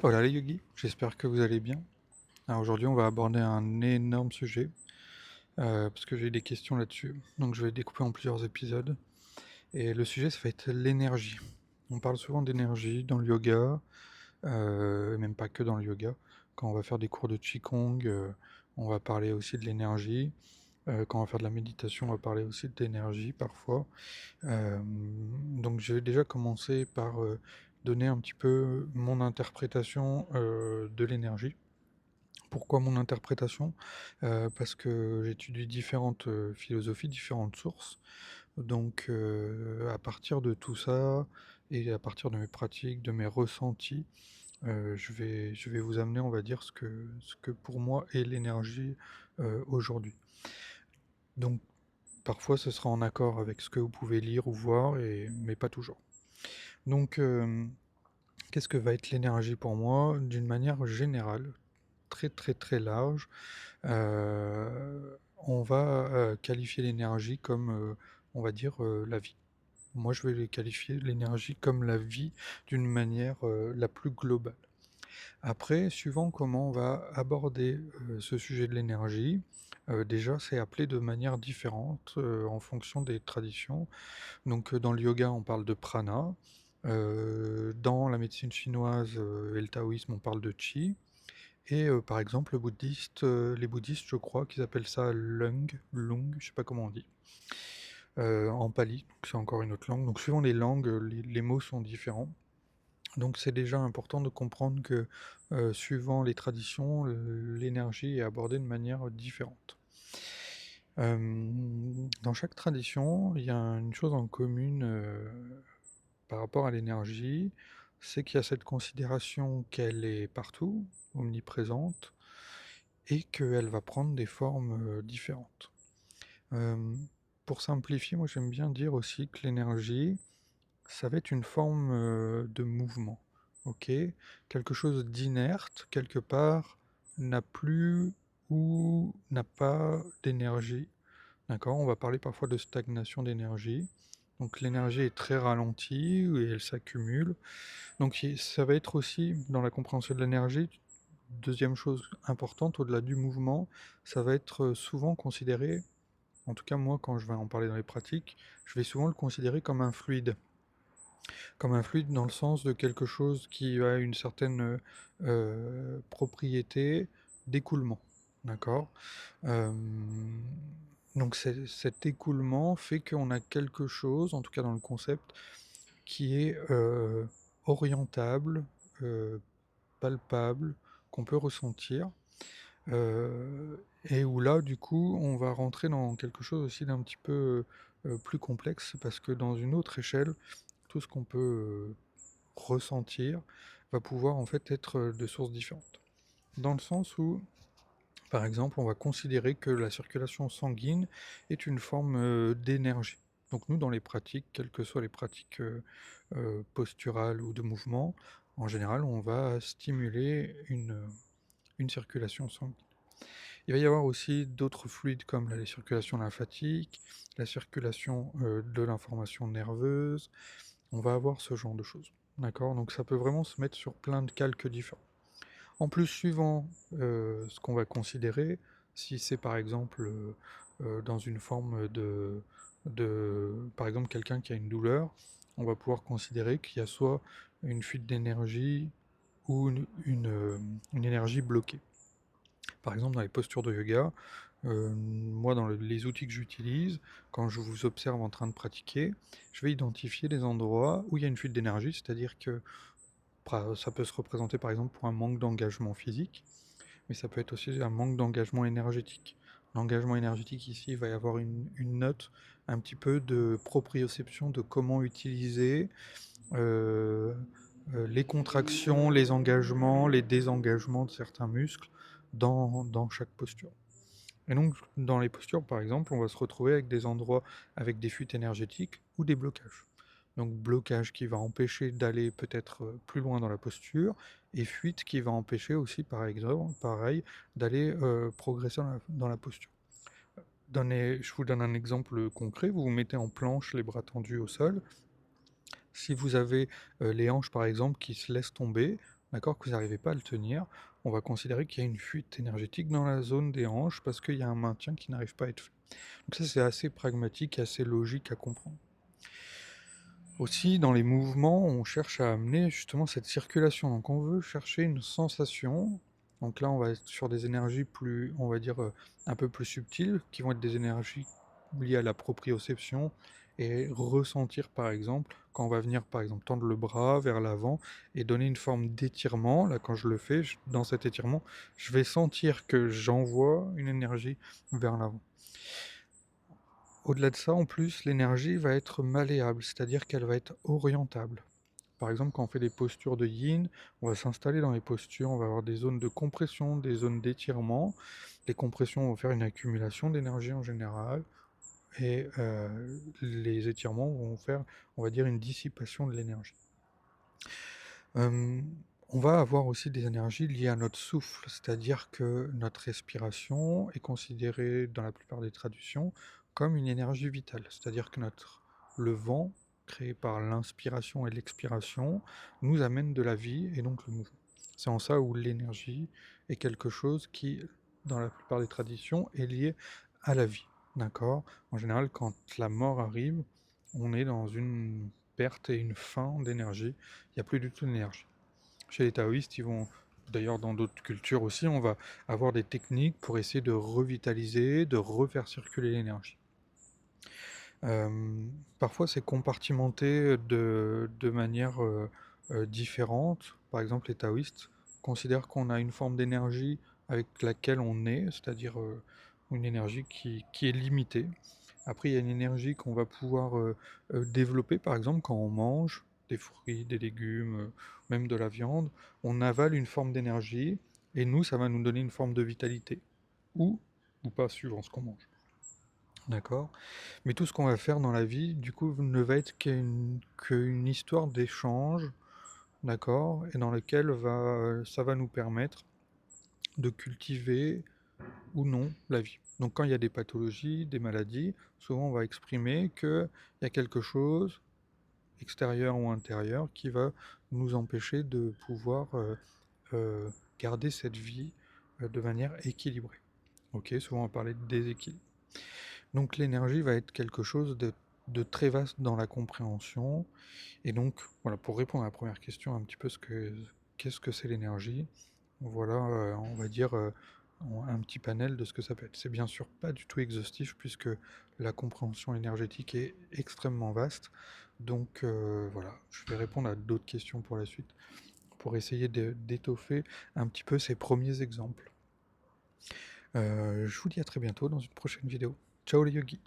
Hola les yogis, j'espère que vous allez bien. Alors aujourd'hui on va aborder un énorme sujet, parce que j'ai des questions là-dessus. Donc je vais découper en plusieurs épisodes. Et le sujet ça va être l'énergie. On parle souvent d'énergie dans le yoga, et même pas que dans le yoga. Quand on va faire des cours de Qigong, on va parler aussi de l'énergie. Quand on va faire de la méditation, on va parler aussi d'énergie parfois. Donc je vais déjà commencer par donner un petit peu mon interprétation de l'énergie. Pourquoi mon interprétation? Parce que j'étudie différentes, philosophies, différentes sources. Donc, à partir de tout ça et à partir de mes pratiques, de mes ressentis, je vais vous amener, on va dire, ce que pour moi est l'énergie, aujourd'hui. Donc parfois ce sera en accord avec ce que vous pouvez lire ou voir mais pas toujours. Donc, qu'est-ce que va être l'énergie pour moi? D'une manière générale, très, très, très large. On va, qualifier l'énergie comme, on va dire, la vie. Moi, je vais les qualifier l'énergie comme la vie d'une manière, la plus globale. Après, suivant comment on va aborder, ce sujet de l'énergie, déjà c'est appelé de manière différente, en fonction des traditions. Donc, dans le yoga, on parle de prana, dans la médecine chinoise, et le taoïsme, on parle de qi. Et par exemple, les bouddhistes, je crois qu'ils appellent ça lung, je sais pas comment on dit, en pali, donc c'est encore une autre langue. Donc suivant les langues, les mots sont différents. Donc c'est déjà important de comprendre que, suivant les traditions, l'énergie est abordée de manière différente. Dans chaque tradition, il y a une chose en commune, par rapport à l'énergie, c'est qu'il y a cette considération qu'elle est partout, omniprésente, et qu'elle va prendre des formes, différentes. Hem, pour simplifier, moi j'aime bien dire aussi que l'énergie, ça va être une forme, de mouvement, OK? Quelque chose d'inerte, quelque part, n'a plus ou n'a pas d'énergie, d'accord? On va parler parfois de stagnation d'énergie. Donc l'énergie est très ralentie et elle s'accumule. Donc ça va être aussi, dans la compréhension de l'énergie, deuxième chose importante au-delà du mouvement, ça va être, souvent considéré, en tout cas moi quand je vais en parler dans les pratiques, je vais souvent le considérer comme un fluide. Comme un fluide dans le sens de quelque chose qui a une certaine, propriété d'écoulement, d'accord? Hem, donc cet écoulement fait qu'on a quelque chose, en tout cas dans le concept, qui est, orientable, palpable, qu'on peut ressentir, et où là, du coup, on va rentrer dans quelque chose aussi d'un petit peu, plus complexe parce que dans une autre échelle, tout ce qu'on peut, ressentir va pouvoir en fait être, de sources différentes. Dans le sens où, par exemple, on va considérer que la circulation sanguine est une forme, d'énergie. Donc nous, dans les pratiques, quelles que soient les pratiques, posturales ou de mouvement, en général, on va stimuler une circulation sanguine. Il va y avoir aussi d'autres fluides comme la circulation lymphatique, la circulation, de l'information nerveuse. On va avoir ce genre de choses, d'accord? Donc ça peut vraiment se mettre sur plein de calques différents. En plus, suivant, ce qu'on va considérer, si c'est par exemple, dans une forme de par exemple quelqu'un qui a une douleur, on va pouvoir considérer qu'il y a soit une fuite d'énergie ou une énergie bloquée. Par exemple, dans les postures de yoga, moi dans les outils que j'utilise, quand je vous observe en train de pratiquer, je vais identifier les endroits où il y a une fuite d'énergie, c'est-à-dire que ça peut se représenter par exemple pour un manque d'engagement physique, mais ça peut être aussi un manque d'engagement énergétique. L'engagement énergétique ici, il va y avoir une note un petit peu de proprioception de comment utiliser, heu les contractions, les engagements, les désengagements de certains muscles dans chaque posture. Et donc dans les postures, par exemple, on va se retrouver avec des endroits avec des fuites énergétiques ou des blocages. Donc blocage qui va empêcher d'aller peut-être, plus loin dans la posture et fuite qui va empêcher aussi par exemple pareil, d'aller, progresser dans la posture. Je vous donne un exemple, concret, vous vous mettez en planche, les bras tendus au sol. Si vous avez, les hanches par exemple qui se laissent tomber, d'accord, que vous n'arrivez pas à le tenir, on va considérer qu'il y a une fuite énergétique dans la zone des hanches parce qu'il y a un maintien qui n'arrive pas à être fait. Donc ça, c'est assez pragmatique et assez logique à comprendre. Aussi, dans les mouvements, on cherche à amener justement cette circulation. Donc on veut chercher une sensation. Donc là, on va être sur des énergies plus, on va dire, un peu plus subtiles, qui vont être des énergies liées à la proprioception et ressentir, par exemple, quand on va venir, par exemple, tendre le bras vers l'avant et donner une forme d'étirement. Là, quand je le fais, dans cet étirement, je vais sentir que j'envoie une énergie vers l'avant. Au-delà de ça, en plus, l'énergie va être malléable, c'est-à-dire qu'elle va être orientable. Par exemple, quand on fait des postures de yin, on va s'installer dans les postures, on va avoir des zones de compression, des zones d'étirement. Les compressions vont faire une accumulation d'énergie en général, et les étirements vont faire, on va dire, une dissipation de l'énergie. On va avoir aussi des énergies liées à notre souffle, c'est-à-dire que notre respiration est considérée dans la plupart des traductions comme une énergie vitale. C'est-à-dire que le vent, créé par l'inspiration et l'expiration, nous amène de la vie et donc le mouvement. C'est en ça où l'énergie est quelque chose qui, dans la plupart des traditions, est lié à la vie. D'accord? En général, quand la mort arrive, on est dans une perte et une fin d'énergie. Il n'y a plus du tout d'énergie. Chez les taoïstes, ils vont, d'ailleurs dans d'autres cultures aussi, on va avoir des techniques pour essayer de revitaliser, de refaire circuler l'énergie. Parfois, c'est compartimenté de manière différente. Par exemple, les taoïstes considèrent qu'on a une forme d'énergie avec laquelle on est, c'est-à-dire une énergie qui est limitée. Après, il y a une énergie qu'on va pouvoir développer, par exemple, quand on mange des fruits, des légumes, même de la viande, on avale une forme d'énergie, et nous, ça va nous donner une forme de vitalité, ou, ou pas, suivant ce qu'on mange. D'accord? Mais tout ce qu'on va faire dans la vie, du coup, ne va être qu'une histoire d'échange, d'accord? Et dans lequel ça va nous permettre de cultiver ou non la vie. Donc quand il y a des pathologies, des maladies, souvent on va exprimer qu'il y a quelque chose, extérieur ou intérieur, qui va nous empêcher de pouvoir euh, garder cette vie de manière équilibrée. Ok, souvent on va parler de déséquilibre. Donc l'énergie va être quelque chose de très vaste dans la compréhension. Et donc, voilà, pour répondre à la première question, un petit peu qu'est-ce que c'est l'énergie? Voilà, on va dire un petit panel de ce que ça peut être. C'est bien sûr pas du tout exhaustif puisque la compréhension énergétique est extrêmement vaste. Donc voilà, je vais répondre à d'autres questions pour la suite pour essayer d'étoffer un petit peu ces premiers exemples. Je vous dis à très bientôt dans une prochaine vidéo. Ciao les yogis!